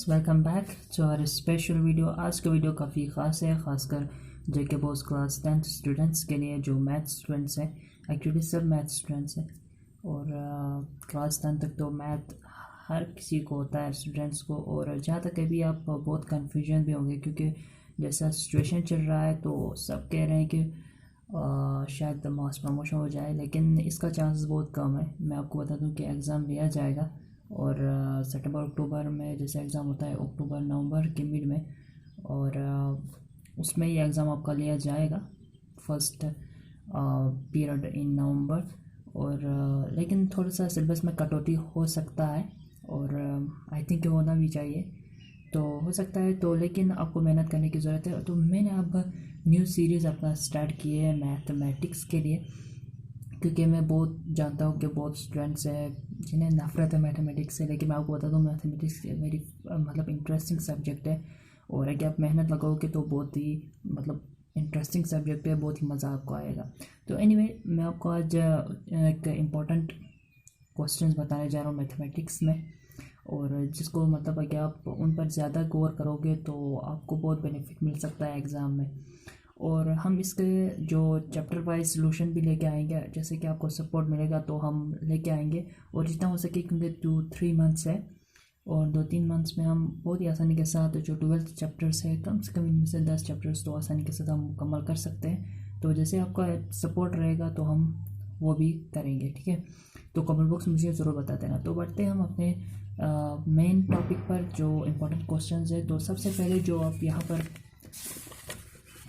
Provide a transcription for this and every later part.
Friends, welcome back to our special video. आज का video काफ़ी ख़ास है, खासकर जेके बोस क्लास 10th स्टूडेंट्स के लिए जो मैथ स्टूडेंट्स हैं। एक्चुअली सब मैथ स्टूडेंट्स हैं और क्लास 10 तक तो मैथ हर किसी को होता है स्टूडेंट्स को। और जहाँ तक अभी आप बहुत कन्फ्यूजन भी होंगे क्योंकि जैसा सिचुएशन चल रहा है तो सब कह रहे हैं कि शायद मास प्रमोशन हो जाए, लेकिन इसका चांसेस बहुत कम है। मैं आपको बता दूं कि एग्ज़ाम लिया जाएगा और सितंबर अक्टूबर में जैसे एग्ज़ाम होता है, अक्टूबर नवंबर के मिड में, और उसमें ये एग्ज़ाम आपका लिया जाएगा फर्स्ट पीरियड इन नवंबर। और लेकिन थोड़ा सा सिलेबस में कटौती हो सकता है और आई थिंक होना भी चाहिए, तो हो सकता है तो, लेकिन आपको मेहनत करने की ज़रूरत है। तो मैंने अब न्यू सीरीज़ अपना स्टार्ट की है मैथमेटिक्स के लिए, क्योंकि मैं बहुत जानता हूँ कि बहुत स्टूडेंट्स हैं जिन्हें नफरत है मैथमेटिक्स से, लेकिन मैं आपको बता दूँ मैथमेटिक्स मेरी मतलब इंटरेस्टिंग सब्जेक्ट है। और अगर आप मेहनत लगाओगे तो बहुत ही मतलब इंटरेस्टिंग सब्जेक्ट है, बहुत ही मज़ा आपको आएगा। तो एनीवे, मैं आपको आज एक इम्पॉर्टेंट क्वेश्चंस बताने जा रहा हूँ मैथमेटिक्स में, और जिसको मतलब अगर आप उन पर ज़्यादा गौर करोगे तो आपको बहुत बेनिफिट मिल सकता है एग्ज़ाम में। और हम इसके जो चैप्टर वाइज सोल्यूशन भी लेके आएंगे, जैसे कि आपको सपोर्ट मिलेगा तो हम लेके आएंगे। और जितना हो सके, क्योंकि 2-3 मंथ्स है और 2-3 मंथ्स में हम बहुत ही आसानी के साथ जो 12th चैप्टर्स है, कम से कम इनमें से 10 चैप्टर्स तो आसानी के साथ हम मुकम्मल कर सकते हैं। तो जैसे आपका सपोर्ट रहेगा तो हम वो भी करेंगे, ठीक है। तो कमेंट बॉक्स में मुझे ज़रूर बता देना। तो बढ़ते हैं हम अपने मेन टॉपिक पर, जो इम्पोर्टेंट क्वेश्चंस है। तो सबसे पहले जो आप यहाँ पर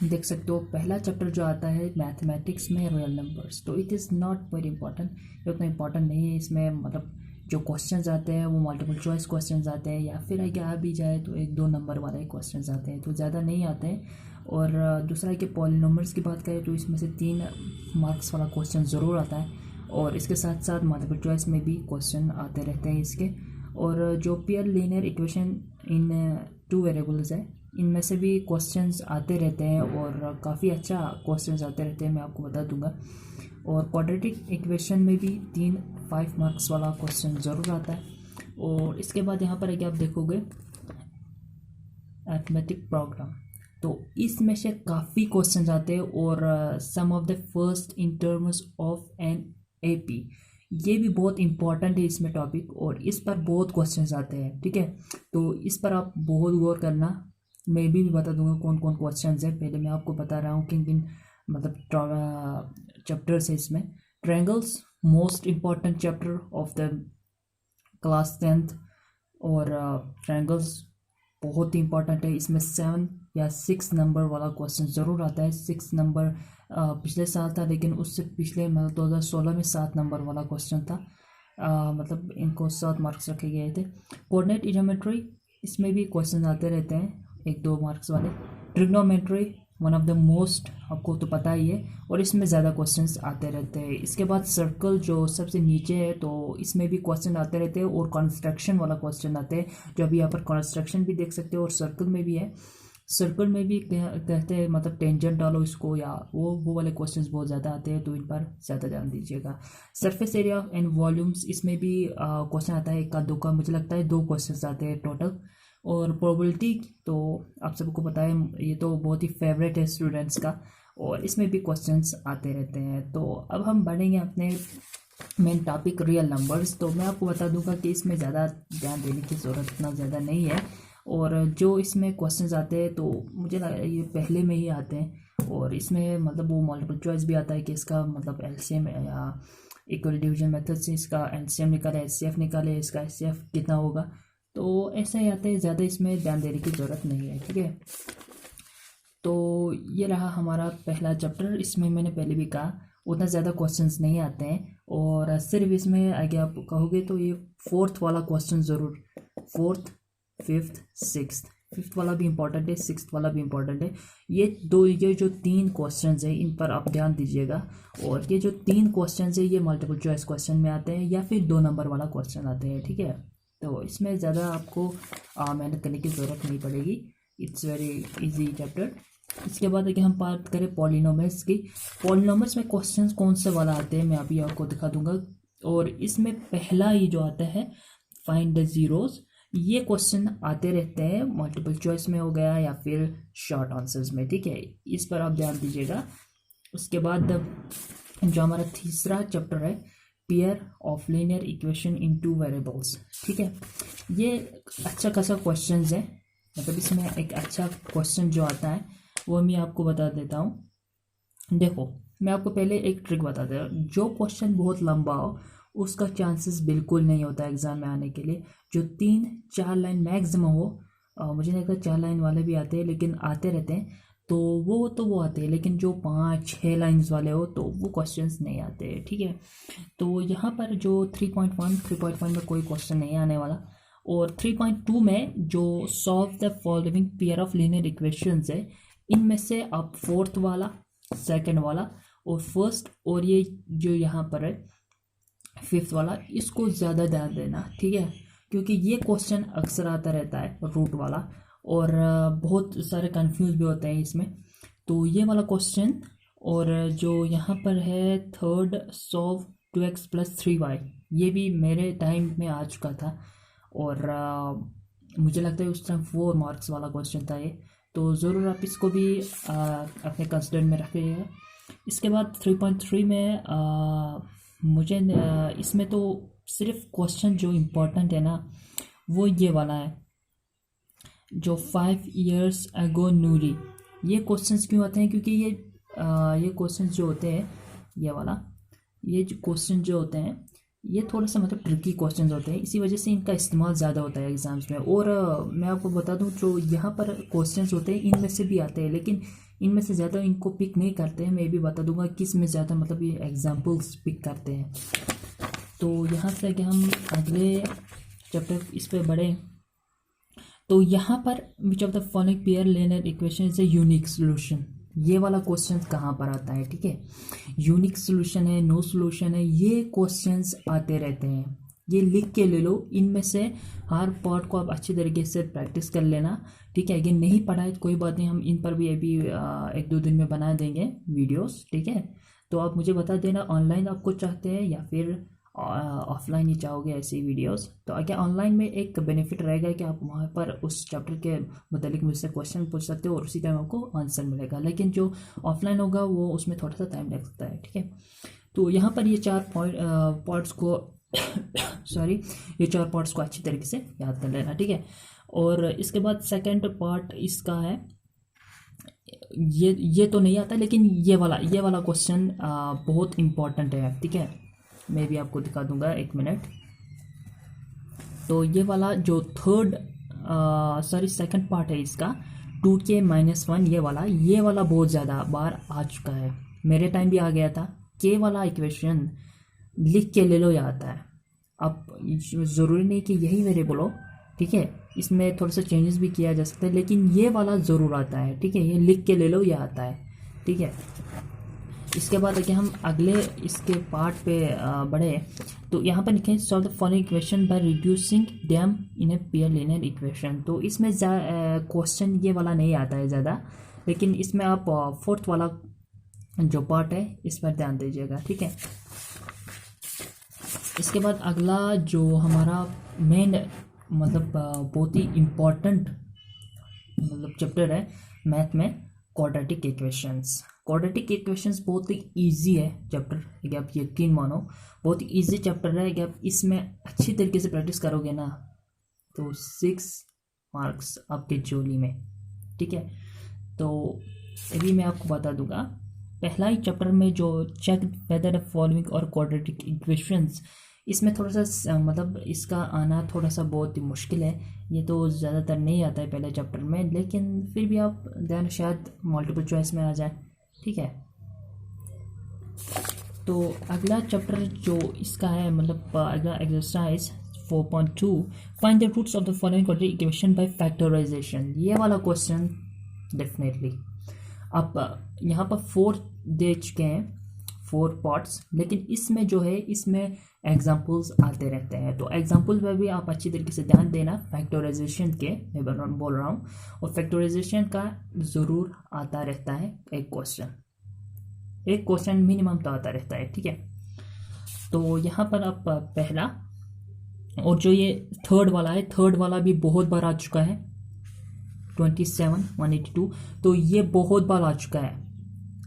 देख सकते हो, पहला चैप्टर जो आता है मैथमेटिक्स में रियल नंबर्स। तो it is not very important, ये उतना इंपॉर्टेंट नहीं है। इसमें मतलब जो क्वेश्चंस आते हैं वो मल्टीपल चॉइस क्वेश्चंस आते हैं, या फिर अगर आ भी जाए तो 1-2 नंबर वाले क्वेश्चंस आते हैं, तो ज़्यादा नहीं आते हैं। और दूसरा है कि पॉलिनॉमियल्स की बात करें तो इसमें से 3 मार्क्स वाला क्वेश्चन ज़रूर आता है, और इसके साथ साथ मल्टीपल चॉइस में भी क्वेश्चन आते रहते हैं इसके। और जो pair linear equation in 2 variables है, इनमें से भी क्वेश्चंस आते रहते हैं और काफ़ी अच्छा क्वेश्चंस आते रहते हैं, मैं आपको बता दूंगा। और क्वाड्रेटिक इक्वेशन में भी 5 मार्क्स वाला क्वेश्चन ज़रूर आता है। और इसके बाद यहाँ पर अगर आप देखोगे अरिथमेटिक प्रोग्राम, तो इसमें से काफ़ी क्वेश्चंस आते हैं, और sum of the first n terms of an AP, ये भी बहुत इंपॉर्टेंट है इसमें टॉपिक, और इस पर बहुत क्वेश्चंस आते हैं, ठीक है। तो इस पर आप बहुत गौर करना। मैं भी बता दूंगा कौन कौन क्वेश्चंस है। पहले मैं आपको बता रहा हूँ किन किन मतलब चैप्टर्स है इसमें। Triangles most important chapter of the class 10th, और ट्रायंगल्स बहुत ही इंपॉर्टेंट है। इसमें 7 या 6 नंबर वाला क्वेश्चन ज़रूर आता है। 6 नंबर पिछले साल था, लेकिन उससे पिछले मतलब 2016 में 7 नंबर वाला क्वेश्चन था। मतलब इनको 7 मार्क्स रखे गए थे। कोऑर्डिनेट ज्योमेट्री, इसमें भी क्वेश्चन आते रहते हैं 1-2 मार्क्स वाले। Trigonometry one of the most, आपको तो पता ही है, और इसमें ज़्यादा क्वेश्चंस आते रहते हैं। इसके बाद सर्कल जो सबसे नीचे है, तो इसमें भी क्वेश्चन आते रहते हैं, और कंस्ट्रक्शन वाला क्वेश्चन आते हैं, जो अभी यहाँ पर कंस्ट्रक्शन भी देख सकते हो, और सर्कल में भी है। सर्कल में भी कहते हैं मतलब टेंजेंट डालो इसको, या वो वाले क्वेश्चंस बहुत ज़्यादा आते हैं, तो इन पर ज़्यादा ध्यान दीजिएगा। सरफेस एरिया एंड वॉल्यूम्स, इसमें भी क्वेश्चन आता है, एक का दो का, मुझे लगता है 2 क्वेश्चंस आते हैं टोटल। और प्रोबेबिलिटी तो आप सबको पता है, ये तो बहुत ही फेवरेट है स्टूडेंट्स का, और इसमें भी क्वेश्चंस आते रहते हैं। तो अब हम बढ़ेंगे अपने मेन टॉपिक रियल नंबर्स। तो मैं आपको बता दूंगा कि इसमें ज़्यादा ध्यान देने की ज़रूरत इतना ज़्यादा नहीं है, और जो इसमें क्वेश्चंस आते हैं तो मुझे लगा ये पहले में ही आते हैं। और इसमें मतलब वो मल्टीपल चॉइस भी आता है कि इसका मतलब LCM या इक्वल डिवीजन मेथड से इसका LCM निकाले, HCF निकाले, इसका HCF कितना होगा। तो ऐसे ही आते हैं, ज़्यादा इसमें ध्यान देने की ज़रूरत नहीं है, ठीक है। तो ये रहा हमारा पहला चैप्टर। इसमें मैंने पहले भी कहा उतना ज़्यादा क्वेश्चंस नहीं आते हैं, और सिर्फ इसमें आगे आप कहोगे तो ये 4th वाला क्वेश्चन ज़रूर, 4th, 5th, 6th, 5th वाला भी इंपॉर्टेंट है, 6th वाला भी इंपॉर्टेंट है। ये जो 3 क्वेश्चंस है, इन पर आप ध्यान दीजिएगा। और ये जो 3 क्वेश्चंस है, ये मल्टीपल चॉइस क्वेश्चन में आते हैं, या फिर 2 नंबर वाला क्वेश्चन आते हैं, ठीक है। तो इसमें ज़्यादा आपको मेहनत करने की ज़रूरत नहीं पड़ेगी, इट्स वेरी इजी चैप्टर। इसके बाद अगर हम बात करें पॉलिनोमियल्स की, पॉलिनोमियल्स में क्वेश्चंस कौन से वाला आते हैं मैं अभी आपको दिखा दूंगा। और इसमें पहला ही जो आता है फाइंड द जीरोस, ये क्वेश्चन आते रहते हैं, मल्टीपल चॉइस में हो गया या फिर शॉर्ट आंसर्स में, ठीक है, इस पर आप ध्यान दीजिएगा। उसके बाद जो हमारा तीसरा चैप्टर है, pair of linear equation in two variables, ठीक है, ये अच्छा खासा क्वेश्चन है, मतलब इसमें एक अच्छा क्वेश्चन जो आता है वो मैं आपको बता देता हूँ। देखो मैं आपको पहले एक ट्रिक बता दे रहा हूँ, जो क्वेश्चन बहुत लंबा हो उसका चांसेस बिल्कुल नहीं होता एग्जाम में आने के लिए। जो 3-4 लाइन मैक्सिमम हो, मुझे नहीं लगता 4 लाइन वाले भी आते हैं, लेकिन आते रहते हैं, तो वो आते हैं, लेकिन जो 5-6 लाइन्स वाले हो तो वो क्वेश्चंस नहीं आते हैं, ठीक है। तो यहाँ पर जो 3.1 में कोई क्वेश्चन नहीं आने वाला, और 3.2 में जो solve the following pair of linear equations है, इनमें से आप फोर्थ वाला, सेकंड वाला और फर्स्ट, और ये जो यहाँ पर है फिफ्थ वाला, इसको ज़्यादा ध्यान देना, ठीक है, क्योंकि ये क्वेश्चन अक्सर आता रहता है रूट वाला, और बहुत सारे कंफ्यूज भी होते हैं इसमें। तो ये वाला क्वेश्चन, और जो यहाँ पर है थर्ड, सॉल्व 2x + 3y, ये भी मेरे टाइम में आ चुका था, और मुझे लगता है उस टाइम 4 मार्क्स वाला क्वेश्चन था ये, तो ज़रूर आप इसको भी अपने कंसिडर में रखिएगा। इसके बाद 3.3 में मुझे इसमें तो सिर्फ क्वेश्चन जो इम्पोर्टेंट है ना वो ये वाला है, जो 5 years ago नूरी, ये क्वेश्चंस क्यों आते हैं, क्योंकि ये क्वेश्चंस जो होते हैं, ये वाला, ये जो क्वेश्चन जो होते हैं ये थोड़ा सा मतलब ट्रिकी क्वेश्चंस होते हैं, इसी वजह से इनका इस्तेमाल ज़्यादा होता है एग्ज़ाम्स में। और मैं आपको बता दूं, जो यहाँ पर क्वेश्चंस होते हैं इनमें से भी आते हैं, लेकिन इनमें से ज़्यादा इनको पिक नहीं करते हैं। मैं भी बता दूंगा किस में ज़्यादा मतलब ये एग्जाम्पल्स पिक करते हैं। तो यहाँ से आगे हम अगले चैप्टर इस पर बढ़े, तो यहाँ पर which of the following pair linear equation is a unique solution, ये वाला क्वेश्चन कहाँ पर आता है, ठीक है, यूनिक सोल्यूशन है, नो सोल्यूशन है, ये क्वेश्चंस आते रहते हैं, ये लिख के ले लो। इनमें से हर पार्ट को आप अच्छी तरीके से प्रैक्टिस कर लेना, ठीक है। अगर नहीं पढ़ा है तो कोई बात नहीं, हम इन पर भी अभी 1-2 दिन में बना देंगे वीडियोस, ठीक है। तो आप मुझे बता देना ऑनलाइन आपको चाहते हैं या फिर ऑफलाइन ही चाहोगे ऐसी वीडियोस। तो अगर ऑनलाइन में एक बेनिफिट रहेगा कि आप वहाँ पर उस चैप्टर के मतलब मुझसे क्वेश्चन पूछ सकते हो और उसी टाइम आपको आंसर मिलेगा, लेकिन जो ऑफलाइन होगा वो उसमें थोड़ा सा टाइम लग सकता है, ठीक है। तो यहाँ पर ये 4 पार्ट्स को सॉरी, ये 4 पार्ट्स को अच्छी तरीके से याद कर लेना, ठीक है। और इसके बाद सेकंड पार्ट इसका है, ये तो नहीं आता, लेकिन ये वाला क्वेश्चन बहुत इम्पोर्टेंट है, ठीक है। मैं भी आपको दिखा दूंगा, 1 मिनट। तो ये वाला जो सेकंड पार्ट है इसका, 2k-1, ये वाला बहुत ज़्यादा बार आ चुका है, मेरे टाइम भी आ गया था। के वाला इक्वेशन लिख के ले लो, ये आता है। अब ज़रूरी नहीं कि यही वेरिएबल हो, ठीक है, इसमें थोड़ा सा चेंजेस भी किया जा सकता है, लेकिन ये वाला ज़रूर आता है, ठीक है, ये लिख के ले लो, ये आता है, ठीक है। इसके बाद अगर हम अगले इसके पार्ट पे बढ़े, तो यहाँ पर लिखें solve the following equation by reducing them in a pair linear equation. तो इसमें क्वेश्चन ये वाला नहीं आता है ज़्यादा, लेकिन इसमें आप फोर्थ वाला जो पार्ट है इस पर ध्यान दीजिएगा, ठीक है। इसके बाद अगला जो हमारा मेन मतलब बहुत ही इम्पोर्टेंट मतलब चैप्टर है मैथ में, क्वाड्रेटिक इक्वेशंस। क्वाड्रेटिक इक्वेशंस बहुत ही इजी है चैप्टर, अगर आप यकीन मानो बहुत ही इजी चैप्टर है। अगर आप इसमें अच्छी तरीके से प्रैक्टिस करोगे ना तो 6 मार्क्स आपके जोली में, ठीक है। तो अभी मैं आपको बता दूंगा, पहला ही चैप्टर में जो चेक वेदर द फॉलोइंग और क्वाड्रेटिक इक्वेशंस, इसमें थोड़ा सा मतलब इसका आना थोड़ा सा बहुत ही मुश्किल है, ये तो ज़्यादातर नहीं आता है पहले चैप्टर में, लेकिन फिर भी आप ध्यान शायद मल्टीपल चॉइस में आ जाए, ठीक है। तो अगला चैप्टर जो इसका है मतलब अगला exercise 4.2, find the roots of the following quadratic equation by factorisation. ये वाला क्वेश्चन डेफिनेटली आप यहाँ पर 4 दे चुके हैं, 4 पार्ट्स, लेकिन इसमें जो है इसमें एग्जाम्पल्स आते रहते हैं, तो एग्जाम्पल पर भी आप अच्छी तरीके से ध्यान देना। फैक्टराइजेशन के मैं बोल रहा हूँ, और फैक्टराइजेशन का ज़रूर आता रहता है एक क्वेश्चन मिनिमम तो आता रहता है, ठीक है। तो यहाँ पर आप पहला और जो ये थर्ड वाला है, थर्ड वाला भी बहुत बार आ चुका है, 27,182, तो ये बहुत बार आ चुका है।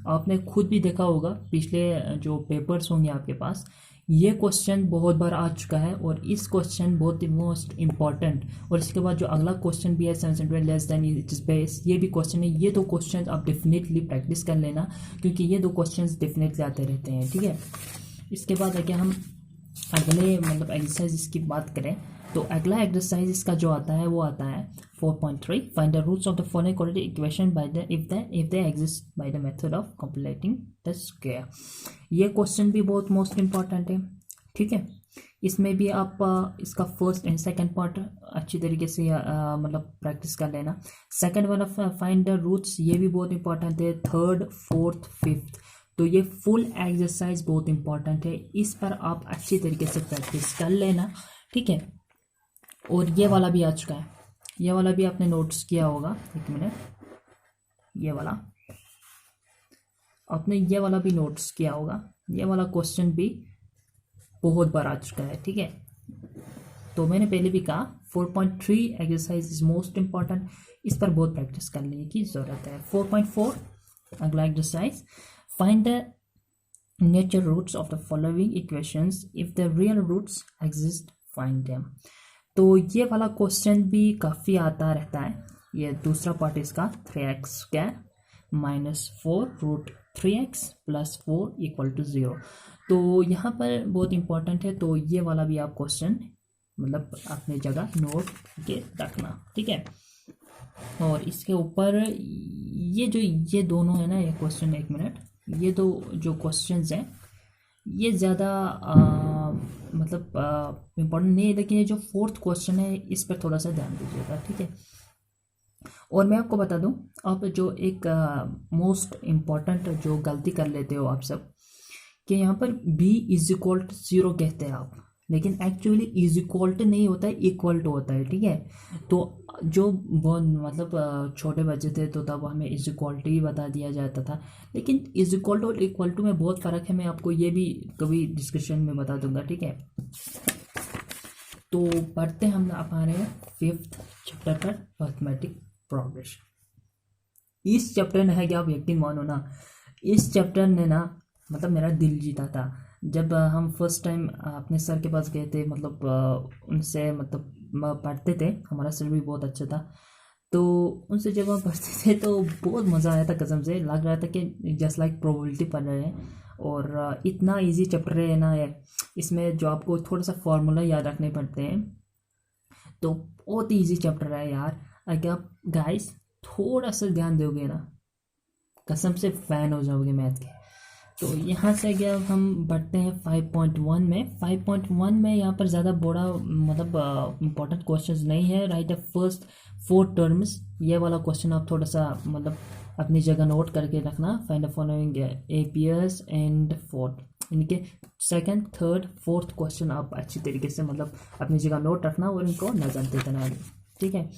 आपने खुद भी देखा होगा पिछले जो पेपर्स होंगे आपके पास, ये क्वेश्चन बहुत बार आ चुका है और इस क्वेश्चन बहुत ही मोस्ट इम्पॉर्टेंट। और इसके बाद जो अगला क्वेश्चन भी है 7 less than it is base, ये भी क्वेश्चन है। ये दो क्वेश्चन आप डेफिनेटली प्रैक्टिस कर लेना, क्योंकि ये दो क्वेश्चन डेफिनेटली आते रहते हैं, ठीक है। इसके बाद अगर हम अगले मतलब एक्सरसाइज इसकी बात करें, तो अगला एक्सरसाइज इसका जो आता है वो आता है 4.3, find the roots of the following quadratic equation by the if they exist by the method of computing the square. ये क्वेश्चन भी बहुत मोस्ट इंपॉर्टेंट है, ठीक है। इसमें भी आप इसका फर्स्ट एंड सेकंड पार्ट अच्छी तरीके से मतलब प्रैक्टिस कर लेना। सेकंड वाला फाइंड द रूट्स, ये भी बहुत इंपॉर्टेंट है। थर्ड, फोर्थ, फिफ्थ, तो ये फुल एक्सरसाइज बहुत इंपॉर्टेंट है, इस पर आप अच्छी तरीके से प्रैक्टिस कर लेना, ठीक है। और ये वाला भी आ चुका है, ये वाला भी आपने नोट्स किया होगा, एक मिनट, ये वाला आपने ये वाला भी नोट्स किया होगा। ये वाला क्वेश्चन भी बहुत बार आ चुका है, ठीक है। तो मैंने पहले भी कहा 4.3 एक्सरसाइज इज मोस्ट इंपॉर्टेंट, इस पर बहुत प्रैक्टिस करने की ज़रूरत है। 4.4 अगला exercise, find the nature roots of the following equations, if the real roots exist find them. तो ये वाला क्वेश्चन भी काफ़ी आता रहता है। ये दूसरा पार्ट इसका 3x square minus 4 root 3x plus 4 equal to 0। तो यहाँ पर बहुत इंपॉर्टेंट है, तो ये वाला भी आप क्वेश्चन मतलब अपने जगह नोट के रखना, ठीक है। और इसके ऊपर ये दोनों है ना, ये क्वेश्चन, एक मिनट, ये दो जो क्वेश्चंस हैं ये ज़्यादा मतलब इम्पोर्टेंट नहीं है, लेकिन ये जो फोर्थ क्वेश्चन है इस पर थोड़ा सा ध्यान दीजिएगा, ठीक है। और मैं आपको बता दूं, आप जो एक मोस्ट इम्पॉर्टेंट जो गलती कर लेते हो आप सब, कि यहाँ पर b इज इक्वल टू 0 कहते हैं आप, लेकिन एक्चुअली इज इक्वल टू नहीं होता है, इक्वल टू होता है, ठीक है। तो जो वो मतलब छोटे बच्चे थे तो तब हमें इज इक्वल टू ही बता दिया जाता था, लेकिन इज इक्वल टू और इक्वल टू में बहुत फ़र्क है। मैं आपको ये भी कभी डिस्कशन में बता दूंगा, ठीक है। तो पढ़ते हम आप आ रहे हैं 5th चैप्टर पर, अर्थमेटिक प्रोग्रेशन। इस चैप्टर ने है कि आप यकीन मानो ना, इस चैप्टर ने ना मतलब मेरा दिल जीता था। जब हम फर्स्ट टाइम अपने सर के पास गए थे, मतलब उनसे मतलब पढ़ते थे, हमारा सर भी बहुत अच्छा था, तो उनसे जब हम पढ़ते थे तो बहुत मज़ा आया था, कसम से लग रहा था कि जस्ट लाइक प्रोबेबिलिटी पढ़ रहे हैं। और इतना इजी चैप्टर है ना ये, इसमें जो आपको थोड़ा सा फार्मूला याद रखने पड़ते हैं, तो बहुत ही ईजी चैप्टर है यार। अगर आप गाइस थोड़ा सा ध्यान दोगे ना, कसम से फैन हो जाओगे मैथ के। तो यहाँ से अगर हम बढ़ते हैं 5.1 में। 5.1 में यहाँ पर ज़्यादा बड़ा मतलब इम्पोर्टेंट क्वेश्चंस नहीं है। राइट द फर्स्ट 4 टर्म्स, ये वाला क्वेश्चन आप थोड़ा सा मतलब अपनी जगह नोट करके रखना। Find the following appears and fourth, इनके सेकंड, थर्ड, फोर्थ क्वेश्चन आप अच्छी तरीके से मतलब अपनी जगह नोट रखना और इनको नजर देते रहना, ठीक है।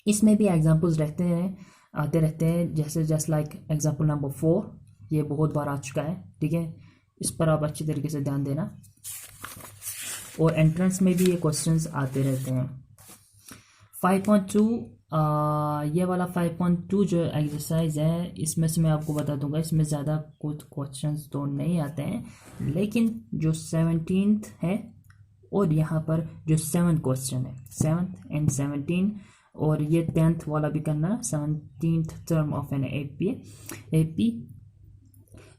इसमें भी एग्जाम्पल्स आते रहते हैं, जैसे जस्ट लाइक एग्जाम्पल नंबर 4, ये बहुत बार आ चुका है, ठीक है। इस पर आप अच्छी तरीके से ध्यान देना, और एंट्रेंस में भी ये क्वेश्चंस आते रहते हैं। 5.2 ये वाला 5.2 जो एक्सरसाइज है, इसमें से मैं आपको बता दूंगा, इसमें ज़्यादा कुछ क्वेश्चंस तो नहीं आते हैं, लेकिन जो 17th है और यहाँ पर जो 7th क्वेश्चन है, 7th एंड 17, और ये 10th वाला भी करना, 17th term of an AP.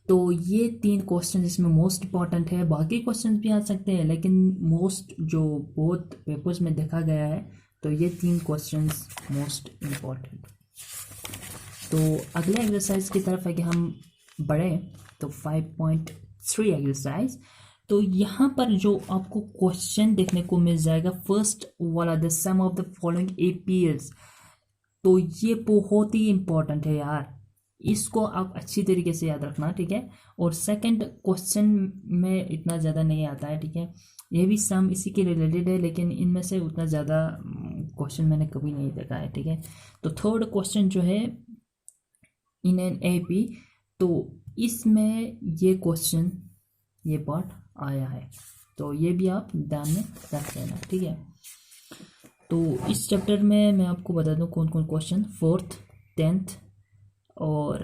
तो ये 3 क्वेश्चन इसमें मोस्ट इंपॉर्टेंट है। बाकी क्वेश्चन भी आ सकते हैं, लेकिन मोस्ट जो बहुत पेपर्स में देखा गया है, तो ये 3 क्वेश्चंस मोस्ट इम्पॉर्टेंट। तो अगले एक्सरसाइज की तरफ है कि हम बढ़े, तो 5.3 एक्सरसाइज। तो यहाँ पर जो आपको क्वेश्चन देखने को मिल जाएगा, फर्स्ट वाला, the sum of the following appears, तो ये बहुत ही इंपॉर्टेंट है यार, इसको आप अच्छी तरीके से याद रखना, ठीक है। और सेकंड क्वेश्चन में इतना ज़्यादा नहीं आता है, ठीक है। ये भी सम इसी के रिलेटेड है, लेकिन इनमें से उतना ज़्यादा क्वेश्चन मैंने कभी नहीं देखा है, ठीक है। तो थर्ड क्वेश्चन जो है इन एन एपी, तो इसमें ये क्वेश्चन, ये पार्ट आया है, तो ये भी आप ध्यान में रख लेना, ठीक है। तो इस चैप्टर में मैं आपको बता दूं कौन कौन क्वेश्चन 4th 10th और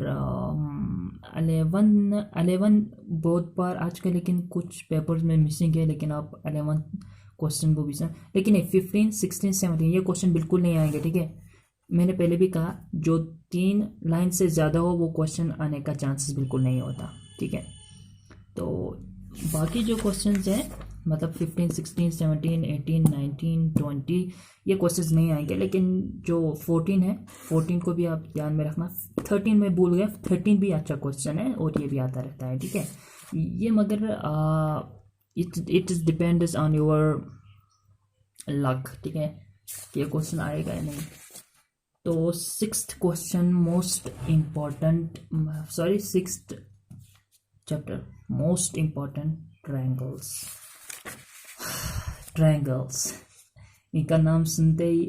11 बहुत बार आजकल, लेकिन कुछ पेपर्स में मिसिंग है, लेकिन आप 11 क्वेश्चन वो भी सर, लेकिन 15 16 17 ये क्वेश्चन बिल्कुल नहीं आएंगे, ठीक है। मैंने पहले भी कहा जो 3 लाइन से ज़्यादा हो वो क्वेश्चन आने का चांसेस बिल्कुल नहीं होता, ठीक है। तो बाकी जो क्वेश्चंस हैं मतलब 15 16 17 18 19 20 ये क्वेश्चंस नहीं आएंगे, लेकिन जो 14 है 14 को भी आप ध्यान में रखना। 13 में भूल गया, 13 भी अच्छा क्वेश्चन है और ये भी आता रहता है, ठीक है। ये मगर it is depends on your luck, ठीक है, ये क्वेश्चन आएगा या नहीं। तो 6th question most important, sorry 6th chapter most important, triangles. इनका नाम सुनते ही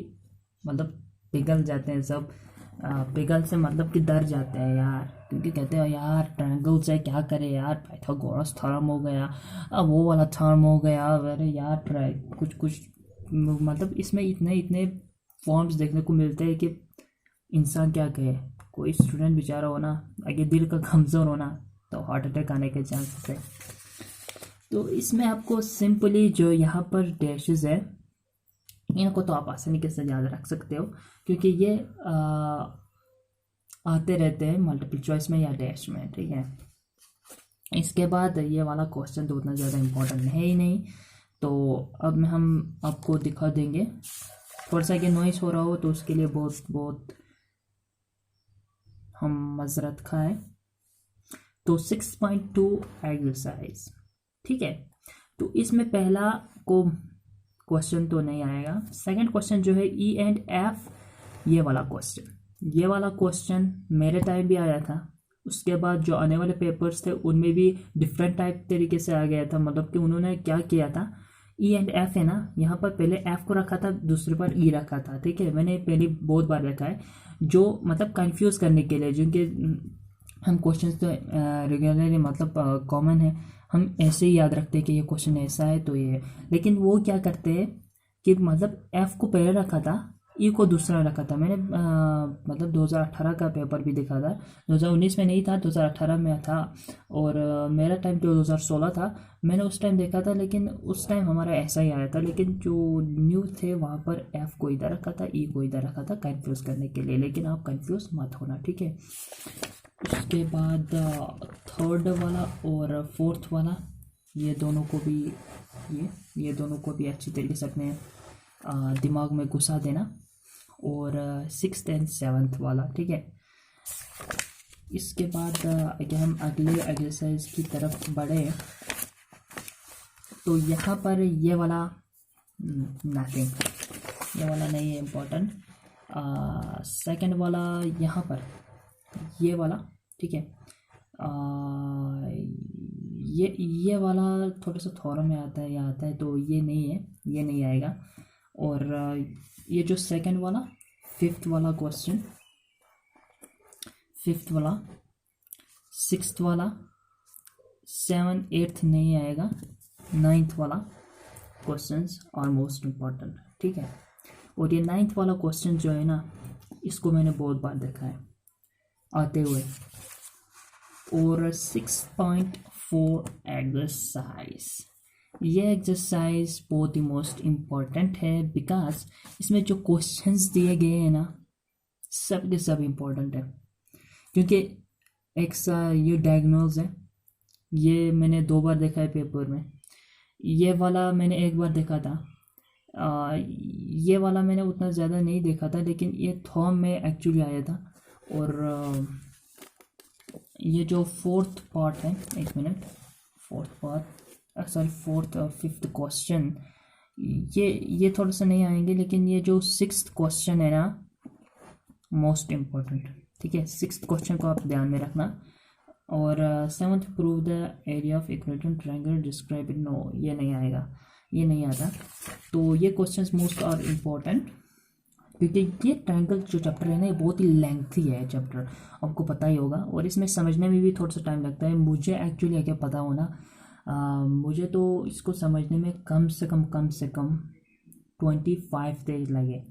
मतलब पिघल जाते हैं सब। पिघल से मतलब कि डर जाते हैं यार, क्योंकि कहते हैं यार ट्रायंगल्स है, क्या करे यार, पाइथागोरस थ्योरम हो गया, अब वो वाला थ्योरम हो गया, अरे यार ट्राई कुछ मतलब इसमें इतने फॉर्म्स देखने को मिलते हैं कि इंसान क्या कहे। कोई स्टूडेंट बेचारा हो ना, आगे दिल का कमज़ोर होना तो हार्ट अटैक आने के चांसेस है। तो इसमें आपको सिंपली जो यहाँ पर डैशेस है इनको तो आप आसानी के साथ याद रख सकते हो, क्योंकि ये आते रहते हैं मल्टीपल चॉइस में या डैश में, ठीक है। इसके बाद ये वाला क्वेश्चन तो उतना ज़्यादा इम्पोर्टेंट है ही नहीं। तो अब हम आपको दिखा देंगे, थोड़ा सा कि नॉइस हो रहा हो तो उसके लिए बहुत हम मजरत खाएं। तो 6.2 एक्सरसाइज, ठीक है। तो इसमें पहला को क्वेश्चन तो नहीं आएगा। सेकंड क्वेश्चन जो है ई एंड एफ, ये वाला क्वेश्चन मेरे टाइम भी आया था। उसके बाद जो आने वाले पेपर्स थे उनमें भी डिफरेंट टाइप तरीके से आ गया था। मतलब कि उन्होंने क्या किया था, ई एंड एफ है ना, यहाँ पर पहले एफ को रखा था, दूसरे पर ई रखा था, ठीक है। मैंने पहले बहुत बार देखा है, जो मतलब कंफ्यूज करने के लिए, जिनके हम क्वेश्चन तो रेगुलरली मतलब कॉमन है, हम ऐसे ही याद रखते हैं कि ये क्वेश्चन ऐसा है तो ये, लेकिन वो क्या करते हैं कि मतलब एफ को पहले रखा था, ई को दूसरा रखा था। मैंने मतलब 2018 का पेपर भी देखा था, 2019 में नहीं था, 2018 में था। और मेरा टाइम जो 2016 था, मैंने उस टाइम देखा था, लेकिन उस टाइम हमारा ऐसा ही आया था। लेकिन जो न्यू थे वहाँ पर एफ को इधर रखा था, ई को इधर रखा था, कंफ्यूज करने के लिए। लेकिन आप कंफ्यूज मत होना, ठीक है। उसके बाद थर्ड वाला और फोर्थ वाला, ये दोनों को भी अच्छी तरीके से अपने दिमाग में घुसा देना। और 6th and 7th वाला, ठीक है। इसके बाद अगर हम अगले एक्सरसाइज की तरफ बढ़े तो यहाँ पर ये वाला नथिंग, ये वाला नहीं है इम्पोर्टेंट। सेकंड वाला यहाँ पर ये वाला, ठीक है। ये वाला थोड़ा सा थ्योरम में आता है, तो ये नहीं है, ये नहीं आएगा। और ये जो सेकंड वाला, फिफ्थ वाला क्वेश्चन, फिफ्थ वाला, 6th वाला, 7 8th नहीं आएगा, 9th वाला क्वेश्चंस आर मोस्ट इम्पॉर्टेंट, ठीक है। और ये 9th वाला क्वेश्चन जो है ना, इसको मैंने बहुत बार देखा है आते हुए। और 6.4 एक्सरसाइज, ये एक्सरसाइज बहुत ही मोस्ट इम्पॉर्टेंट है, बिकॉज इसमें जो क्वेश्चंस दिए गए हैं ना, सब के सब इम्पोर्टेंट है। क्योंकि एक ये डायग्नोज है, ये मैंने 2 बार देखा है पेपर में। ये वाला मैंने 1 बार देखा था। ये वाला मैंने उतना ज़्यादा नहीं देखा था, लेकिन ये थॉम में एक्चुअली आया था। और ये जो 4th पार्ट है, 1 minute, 4th part, sorry 4th और 5th क्वेश्चन, ये थोड़ा सा नहीं आएंगे। लेकिन ये जो 6th क्वेश्चन है ना, मोस्ट इम्पोर्टेंट, ठीक है। 6th क्वेश्चन को आप ध्यान में रखना। और 7th prove the area of equatorial triangle, describe it, no ये नहीं आएगा, ये नहीं आता। तो ये क्वेश्चंस मोस्ट आर इम्पोर्टेंट, क्योंकि ये ट्रायंगल जो चैप्टर है ना, ये बहुत ही लेंथी है चैप्टर, आपको पता ही होगा। और इसमें समझने में भी थोड़ा सा टाइम लगता है। मुझे एक्चुअली क्या पता होना, मुझे तो इसको समझने में कम से कम 25 डेज लगे,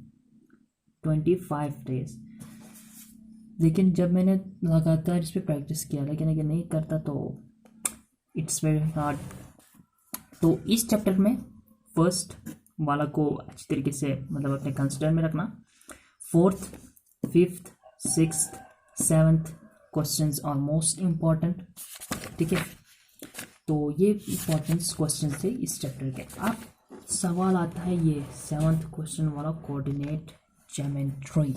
25 डेज। लेकिन जब मैंने लगातार इस पर प्रैक्टिस किया, लेकिन अगर नहीं करता तो इट्स वेरी हार्ड। तो इस चैप्टर में फर्स्ट वाला को अच्छी तरीके से मतलब अपने कंसिडर में रखना। 4th, 5th, 6th, 7th questions are most important, ठीक है। तो ये इम्पोर्टेंट क्वेश्चन थे इस चैप्टर के। अब सवाल आता है ये 7th क्वेश्चन वाला, कोऑर्डिनेट ज्योमेट्री।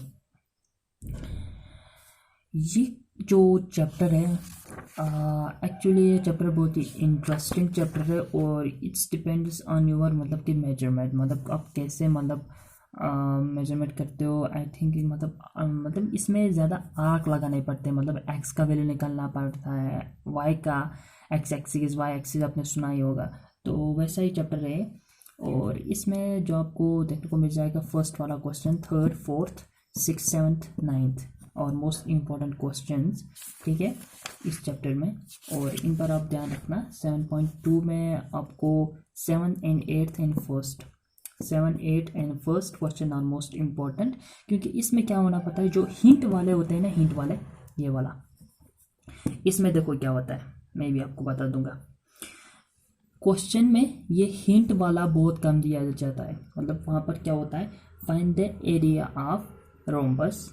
ये जो चैप्टर है एक्चुअली ये चैप्टर बहुत ही इंटरेस्टिंग चैप्टर है और इट्स डिपेंड्स ऑन योर मतलब कि मेजरमेंट, मतलब आप कैसे मतलब मेजरमेंट करते हो। आई थिंक मतलब इसमें ज़्यादा आर्क लगाने पड़ते हैं, मतलब एक्स का वैल्यू निकालना पड़ता है, वाई का एक्स एक्सिस, वाई एक्सिस आपने सुना ही होगा। तो वैसा ही चैप्टर है और इसमें जो आपको देखने को मिल जाएगा फर्स्ट वाला question, 3rd, 4th, 6th, 7th, 9th और मोस्ट इम्पॉर्टेंट क्वेश्चंस, ठीक है, इस चैप्टर में। और इन पर आप ध्यान रखना। 7.2 में आपको 7 and 8 and 1st 7, 8 and 1st question are most important, क्योंकि इसमें क्या होना पता है, जो हिंट वाले होते हैं ना, हिंट वाले, ये वाला, इसमें देखो क्या होता है, मैं भी आपको बता दूंगा। क्वेश्चन में ये हिंट वाला बहुत कम दिया जाता है, मतलब वहाँ पर क्या होता है, find the area of rhombus,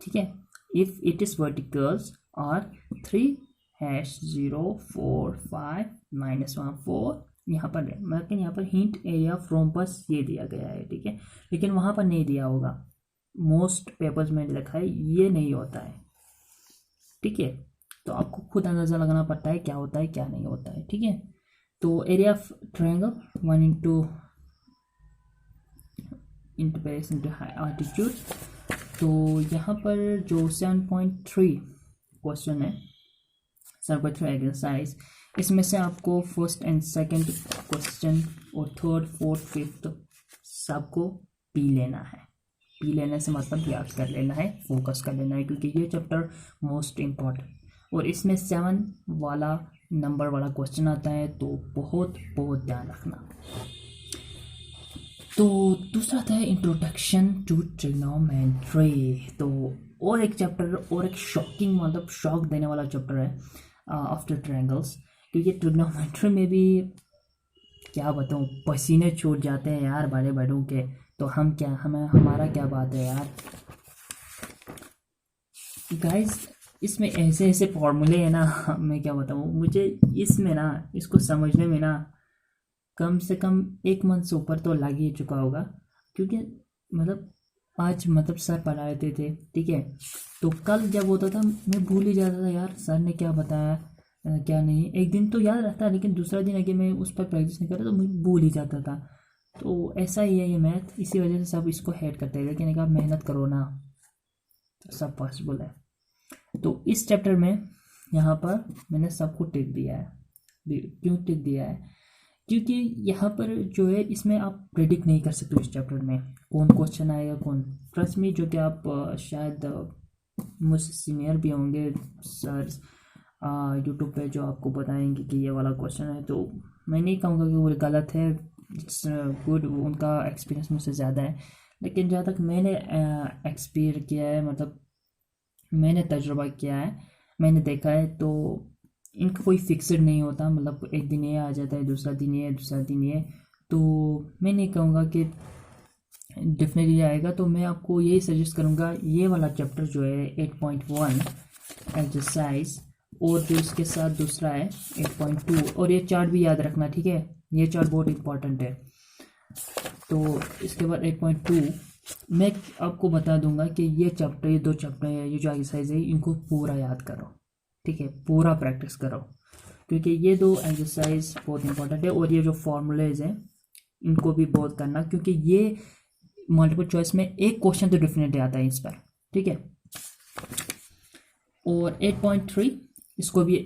ठीक है, इफ इट इज वर्टिकल्स और 3-0 4 5 -1 4 यहाँ पर है, लेकिन यहाँ पर हिंट एरिया ऑफ रोम्बस ये दिया गया है, ठीक है, लेकिन वहाँ पर नहीं दिया होगा। मोस्ट पेपर्स में लिखा है ये नहीं होता है, ठीक है। तो आपको खुद अंदाजा लगाना पड़ता है क्या होता है क्या नहीं होता है, ठीक है। तो area of triangle 1 into base into high altitude। तो यहाँ पर जो 7.3 क्वेश्चन है, 7.3 एक्सरसाइज, इसमें से आपको फर्स्ट एंड सेकंड क्वेश्चन और 3rd, 4th, 5th सबको पी लेना है। पी लेने से मतलब याद कर लेना है, फोकस कर लेना है, क्योंकि ये चैप्टर मोस्ट इम्पॉर्टेंट और इसमें 7 वाला नंबर वाला क्वेश्चन आता है, तो बहुत बहुत ध्यान रखना। तो दूसरा था इंट्रोडक्शन टू ट्रिग्नोमेट्री। तो और एक चैप्टर और एक शॉकिंग मतलब शॉक देने वाला चैप्टर है आफ्टर ट्रायंगल्स, क्योंकि ट्रिग्नोमेट्री में भी क्या बताऊँ, पसीने छूट जाते हैं यार बड़े बड़ों के। तो हमारा क्या बात है यार गाइस, इसमें ऐसे ऐसे फॉर्मूले हैं ना, मैं क्या बताऊँ, मुझे इसमें ना इसको समझने में ना कम से कम 1 मंथ से ऊपर तो लग ही चुका होगा, क्योंकि मतलब आज मतलब सर पढ़ा रहे थे, ठीक है, तो कल जब होता था मैं भूल ही जाता था यार सर ने क्या बताया क्या नहीं। एक दिन तो याद रहता है, लेकिन दूसरा दिन अगर मैं उस पर प्रैक्टिस नहीं करता तो मैं भूल ही जाता था। तो ऐसा ही है ये मैथ, इसी वजह से सब इसको हेड करते हैं, लेकिन अगर आप मेहनत करो ना तो सब पॉसिबल है। तो इस चैप्टर में यहाँ पर मैंने सबको टिक दिया है। क्यों टिक दिया है, क्योंकि यहाँ पर जो है इसमें आप प्रेडिक्ट नहीं कर सकते इस चैप्टर में कौन क्वेश्चन आएगा कौन। ट्रस्ट मी, जो कि आप शायद मुझसे सीनियर भी होंगे सर यूट्यूब पे जो आपको बताएंगे कि ये वाला क्वेश्चन है, तो मैं नहीं कहूँगा कि वो गलत है, इट्स गुड, उनका एक्सपीरियंस मुझसे ज़्यादा है। लेकिन जहाँ तक मैंने एक्सपीरियंस किया है, मतलब मैंने तजुर्बा किया है, मैंने देखा है, तो इनका कोई फिक्सड नहीं होता, मतलब एक दिन ये आ जाता है, दूसरा दिन ये, दूसरा दिन ये। तो मैं नहीं कहूँगा कि डेफिनेटली आएगा, तो मैं आपको यही सजेस्ट करूँगा ये वाला चैप्टर जो है 8.1 एक्सरसाइज, और जो इसके साथ दूसरा है 8.2, और ये चार्ट भी याद रखना, ठीक है, ये चार्ट बहुत इंपॉर्टेंट है। तो इसके बाद 8.2 मैं आपको बता दूंगा कि ये चैप्टर, ये 2 चैप्टर है, ये जो एक्सरसाइज है इनको पूरा याद करो, ठीक है, पूरा प्रैक्टिस करो, क्योंकि ये 2 एक्सरसाइज बहुत इंपॉर्टेंट है। और ये जो फॉर्मूलेज हैं इनको भी बहुत करना, क्योंकि ये मल्टीपल चॉइस में एक क्वेश्चन तो डेफिनेटली आता है इस पर, ठीक है। और 8.3 इसको भी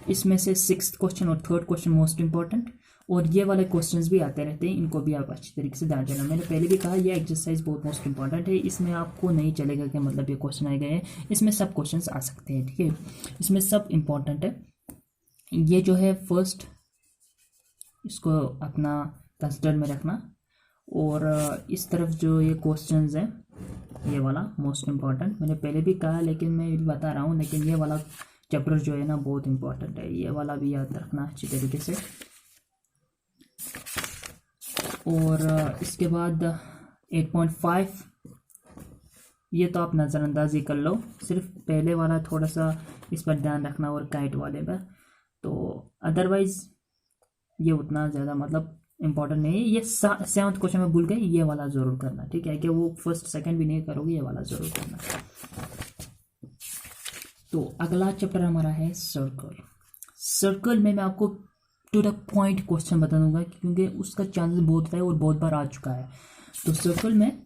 इसमें से 6th क्वेश्चन और 3rd क्वेश्चन मोस्ट इंपॉर्टेंट, और ये वाले क्वेश्चंस भी आते रहते हैं, इनको भी आप अच्छी तरीके से ध्यान देना। मैंने पहले भी कहा ये एक्सरसाइज बहुत मोस्ट इंपॉर्टेंट है, इसमें आपको नहीं चलेगा कि मतलब ये क्वेश्चन आए गए हैं, इसमें सब क्वेश्चंस आ सकते हैं, ठीक है, इसमें सब इंपॉर्टेंट है। ये जो है फर्स्ट, इसको अपना कंसिडर में रखना। और इस तरफ जो ये क्वेश्चंस है, ये वाला मोस्ट इम्पॉर्टेंट, मैंने पहले भी कहा लेकिन मैं भी बता रहा हूँ, लेकिन ये वाला चैप्टर जो है ना बहुत इम्पॉर्टेंट है, ये वाला भी याद रखना अच्छी तरीके से। और इसके बाद 8.5 ये तो आप नज़रअंदाजी कर लो, सिर्फ पहले वाला थोड़ा सा इस पर ध्यान रखना और काइट वाले पर, तो अदरवाइज ये उतना ज़्यादा मतलब इम्पोर्टेंट नहीं है। ये 7th क्वेश्चन में भूल गए, ये वाला ज़रूर करना, ठीक है, कि वो फर्स्ट सेकंड भी नहीं करोगे, ये वाला ज़रूर करना। तो अगला चैप्टर हमारा है सर्कल। सर्कल में मैं आपको टू द पॉइंट क्वेश्चन बता दूंगा, क्योंकि उसका चांसेस बहुत है और बहुत बार आ चुका है। तो सर्कल में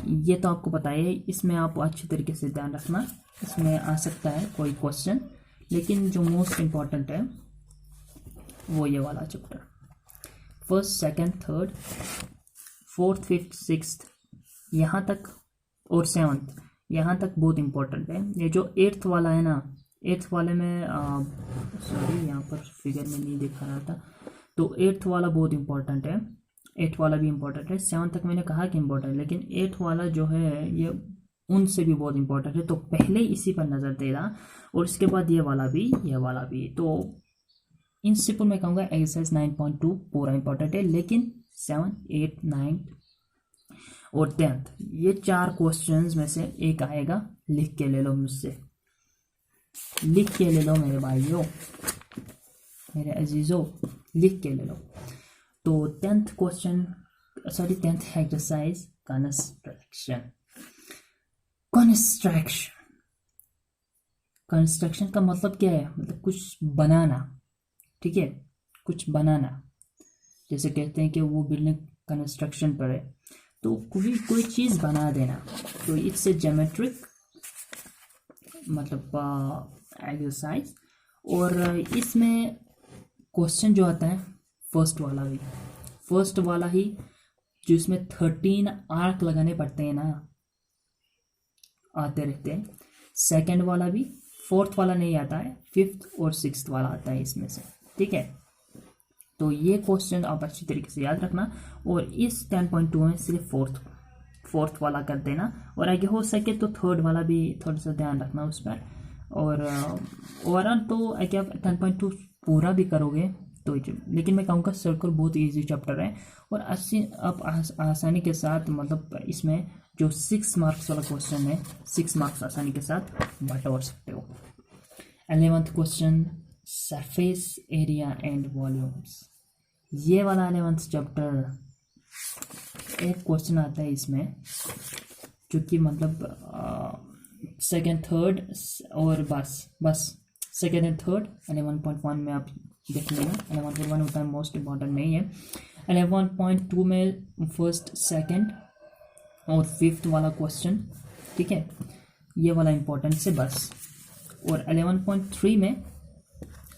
ये तो आपको पता है, इसमें आप अच्छी तरीके से ध्यान रखना, इसमें आ सकता है कोई क्वेश्चन, लेकिन जो मोस्ट इम्पॉर्टेंट है वो ये वाला chapter, first, second, third, fourth, fifth, sixth यहाँ तक और 7th यहाँ तक बहुत इम्पोर्टेंट है। ये जो 8th वाला है ना, 8th वाले में सॉरी यहाँ पर फिगर में नहीं दिखा रहा था, तो 8th वाला बहुत इम्पोर्टेंट है, 8th वाला भी इम्पोर्टेंट है। 7th तक मैंने कहा कि इम्पोर्टेंट है, लेकिन 8th वाला जो है ये उनसे भी बहुत इम्पोर्टेंट है, तो पहले इसी पर नज़र देना, और इसके बाद ये वाला भी। तो इन सिंपल मैं कहूँगा एक्सरसाइज 9.2 पूरा इंपॉर्टेंट है, लेकिन 7, 8, 9 और 10th ये 4 क्वेश्चंस में से एक आएगा, लिख के ले लो मुझसे, लिख के ले लो मेरे भाइयों, मेरे अजीजों, लिख के ले लो। तो 10th question, sorry 10th exercise construction का मतलब क्या है, मतलब कुछ बनाना, ठीक है, कुछ बनाना, जैसे कहते हैं कि वो बिल्डिंग कंस्ट्रक्शन पर है, तो कोई चीज़ बना देना, तो इट्स ए ज्योमेट्रिक मतलब एक्सरसाइज। और इसमें क्वेश्चन जो आता है फर्स्ट वाला ही जो इसमें 13 आर्क लगाने पड़ते हैं ना, आते रहते हैं। सेकंड वाला भी, 4th वाला नहीं आता है, 5th और 6th वाला आता है इसमें से, ठीक है। तो ये क्वेश्चन आप अच्छी तरीके से याद रखना, और इस 10.2 में सिर्फ फोर्थ वाला कर देना, और आगे हो सके तो 3rd वाला भी थोड़ा सा ध्यान रखना उस पर। और ओवरऑल तो आगे आप 10.2 पूरा भी करोगे तो, लेकिन मैं कहूँगा सर्कल बहुत इजी चैप्टर है, और आप आसानी के साथ मतलब इसमें जो 6 मार्क्स वाला क्वेश्चन है, 6 मार्क्स आसानी के साथ बटोर सकते हो। 11th question, surface area and volumes, ये वाला 11th चैप्टर एक क्वेश्चन आता है इसमें, जो कि मतलब सेकेंड थर्ड और बस सेकेंड एंड थर्ड 11.1 में आप देख लेना। 11.1 उतना मोस्ट इम्पॉर्टेंट नहीं है। 11.2 में फर्स्ट, सेकेंड और 5th वाला क्वेश्चन, ठीक है, ये वाला इम्पोर्टेंट से बस। और 11.3 में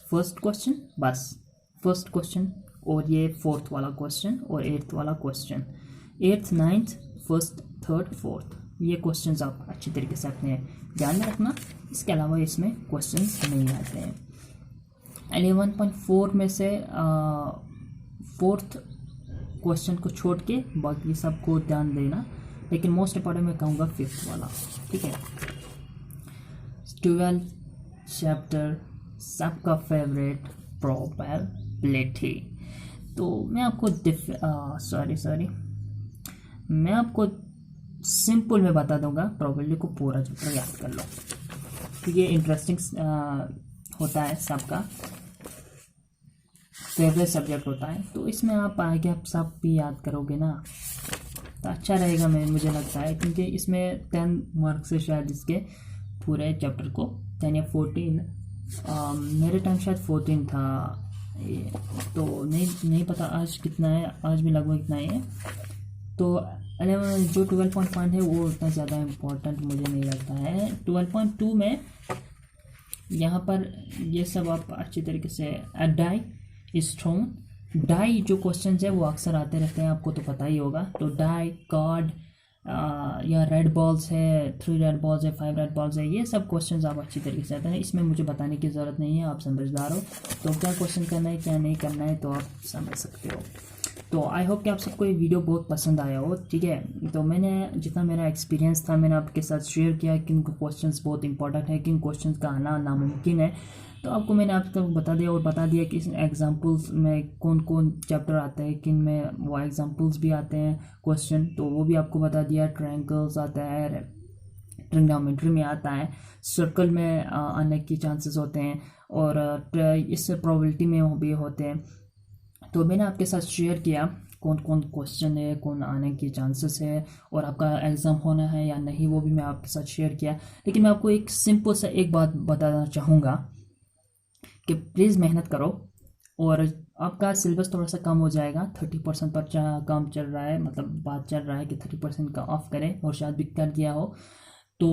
फर्स्ट क्वेश्चन बस, फर्स्ट क्वेश्चन, और ये 4th वाला क्वेश्चन और 8th वाला question, 8th, 9th, first, third, 4th, ये क्वेश्चंस आप अच्छी तरीके से अपने ध्यान में रखना। इसके अलावा इसमें क्वेश्चंस नहीं आते हैं। 11.4 में से 4th क्वेश्चन को छोड़ के बाकी सबको ध्यान देना, लेकिन मोस्ट इम्पॉर्टेंट मैं कहूँगा 5th वाला, ठीक है। 12th चैप्टर सबका फेवरेट, प्रोबेबिलिटी। तो मैं आपको मैं आपको सिंपल में बता दूंगा, प्रोबेबिलिटी को पूरा चैप्टर याद कर लो, क्योंकि ये इंटरेस्टिंग होता है, सबका फेवरेट सब्जेक्ट होता है। तो इसमें आप आगे आप सब भी याद करोगे ना तो अच्छा रहेगा, मुझे लगता है, क्योंकि इसमें 10 मार्क्स से शायद इसके पूरे चैप्टर को 10 या 14, मेरे टाइम शायद 14 था, तो नहीं पता आज कितना है, आज भी लगभग इतना ही है। तो 11 जो 12.5 है वो उतना ज़्यादा इम्पोर्टेंट मुझे नहीं लगता है। 12.2 में यहाँ पर ये सब आप अच्छी तरीके से, डाई स्टोन, डाई जो क्वेश्चन है वो अक्सर आते रहते हैं, आपको तो पता ही होगा। तो डाई, कार्ड, या रेड बॉल्स है, 3 रेड बॉल्स है, 5 रेड बॉल्स है, ये सब क्वेश्चंस आप अच्छी तरीके से आते हैं, इसमें मुझे बताने की ज़रूरत नहीं है, आप समझदार हो। तो क्या क्वेश्चन करना है क्या नहीं करना है तो आप समझ सकते हो। तो आई होप कि आप सबको ये वीडियो बहुत पसंद आया हो, ठीक है। तो मैंने जितना मेरा एक्सपीरियंस था मैंने आपके साथ शेयर किया, किन क्वेश्चंस बहुत इंपॉर्टेंट है, किन क्वेश्चंस का आना नामुमकिन है। तो आपको मैंने आपको बता दिया, और बता दिया कि इस एग्जांपल्स में कौन कौन चैप्टर आते हैं, किन में वो एग्जांपल्स भी आते हैं क्वेश्चन, तो वो भी आपको बता दिया। ट्रायंगल्स आता है, ट्रिग्नोमेट्री में आता है, सर्कल में आने की चांसेस होते हैं, और इससे प्रोबेबिलिटी में भी होते हैं। तो मैंने आपके साथ शेयर किया कौन कौन क्वेश्चन है, कौन आने की चांसेस है, और आपका एग्ज़ाम होना है या नहीं वो भी मैं आपके साथ शेयर किया। लेकिन मैं आपको एक सिंपल सा एक बात बताना चाहूँगा कि प्लीज़ मेहनत करो, और आपका सिलेबस थोड़ा सा कम हो जाएगा। 30% पर काम चल रहा है, मतलब बात चल रहा है कि 30% का ऑफ करें, और शायद भी कर दिया हो। तो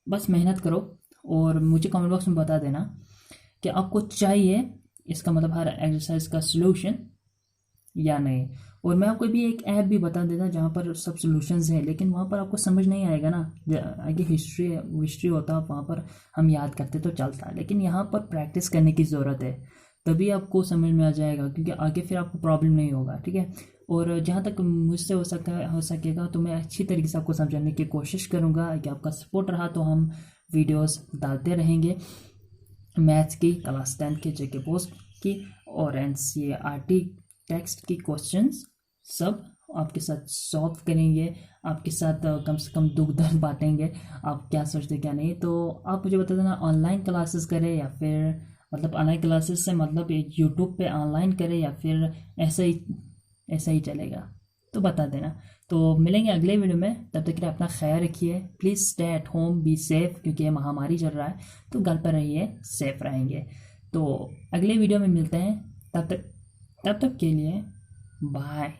बस मेहनत करो, और मुझे कमेंट बॉक्स में बता देना कि आपको चाहिए इसका मतलब हर एक्सरसाइज का सलूशन या नहीं। और मैं आपको भी एक ऐप भी बता देता जहाँ पर सब सॉल्यूशंस हैं, लेकिन वहाँ पर आपको समझ नहीं आएगा ना। आगे हिस्ट्री होता वहाँ पर हम याद करते तो चलता, लेकिन यहाँ पर प्रैक्टिस करने की ज़रूरत है, तभी आपको समझ में आ जाएगा, क्योंकि आगे फिर आपको प्रॉब्लम नहीं होगा, ठीक है। और जहाँ तक मुझसे हो सकेगा तो मैं अच्छी तरीके से आपको समझाने की कोशिश करूँगा। कि आपका सपोर्ट रहा तो हम वीडियोस डालते रहेंगे, मैथ्स की, क्लास 10 के जेके पोस्ट की, और एनसीईआरटी टेक्स्ट की क्वेश्चंस सब आपके साथ सॉल्व करेंगे, आपके साथ कम से कम दुख दर्द बांटेंगे, आप क्या सोचते क्या नहीं। तो आप मुझे बता देना ऑनलाइन क्लासेस करें या फिर, मतलब ऑनलाइन क्लासेस से मतलब यूट्यूब पे ऑनलाइन करें या फिर ऐसा ही चलेगा, तो बता देना। तो मिलेंगे अगले वीडियो में, तब तक के लिए अपना ख्याल रखिए। Please stay at home, be safe, क्योंकि ये महामारी चल रहा है, तो घर पर रहिए, सेफ रहेंगे। तो अगले वीडियो में मिलते हैं, तब तक के लिए बाय।